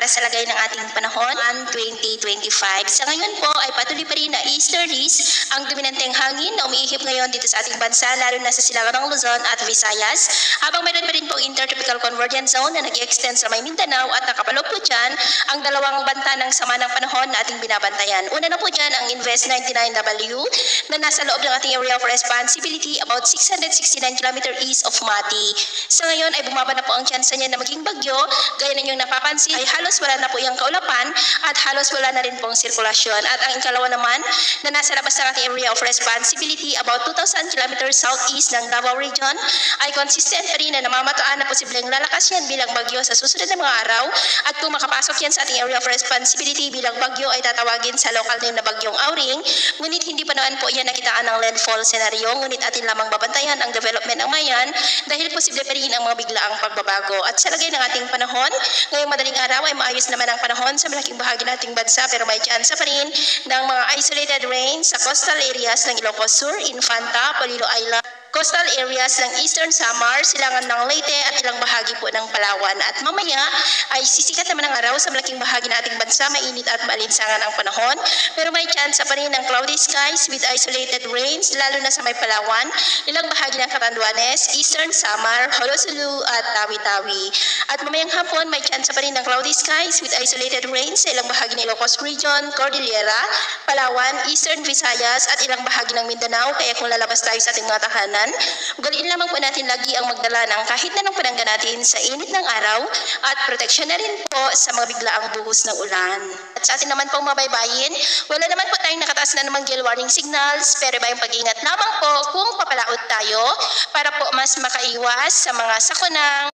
para sa lagay ng ating panahon 2025. Sa ngayon po ay patuloy pa rin na easterlies ang dominanteng hangin na umiihip ngayon dito sa ating bansa, lalo na sa silangan ng Luzon at Visayas, habang mayroon pa rin po intertropical convergence zone na nag-extend sa may Mindanao at nakapaloob po dyan ang dalawang banta ng sama ng panahon na ating binabantayan. Una na po dyan ang Invest 99W na nasa loob ng ating area of responsibility about 669 km east of Mati. Sa ngayon ay bumaba na po ang tsansa niya na maging bagyo, gaya na yung napapansin ay halos wala na po yung kaulapan at halos wala na rin pong sirkulasyon. At ang ikalawa naman na nasa labas ng ating area of responsibility about 2,000 km southeast ng Davao Region ay consistent pa rin na namamataan na posibleng lalakas yan bilang bagyo sa susunod na mga araw, at kung makapasok yan sa ating area of responsibility bilang bagyo ay tatawagin sa local name na bagyong Auring, ngunit hindi pa naman po yan nakitaan ng landfall scenario, ngunit atin lamang babantayan ang development ng mayan dahil posible pa rin ang mga biglaang pagbabago. At sa lagay ng ating panahon, ngayong madaling araw ay maayos naman ang panahon sa malaking bahagi ng ating bansa, pero may tsansa pa rin ng mga isolated rain sa coastal areas ng Ilocos Sur, Infanta, Polillo Island, coastal areas ng Eastern Samar, silangan ng Leyte at ilang bahagi po ng Palawan. At mamaya ay sisikat naman ang araw sa malaking bahagi ng ating bansa, mainit at maalinsangan ang panahon, pero may chance pa rin ng cloudy skies with isolated rains, lalo na sa may Palawan, ilang bahagi ng Catanduanes, Eastern Samar, Holosulu at Tawi-Tawi. At mamayang hapon may chance pa rin ng cloudy skies with isolated rains sa ilang bahagi ng Ilocos Region, Cordillera, Palawan, Eastern Visayas at ilang bahagi ng Mindanao. Kaya kung lalabas tayo sa ating mga tahanan, ugaliin lamang po natin lagi ang magdala ng kahit na ng panangga natin sa init ng araw at proteksyon na rin po sa mga biglaang buhos ng ulan. At sa atin naman pong mabaybayin, wala naman po tayong nakataas na namang gale warning signals, pero bayang pag-ingat lamang po kung papalaot tayo para po mas makaiwas sa mga sakunang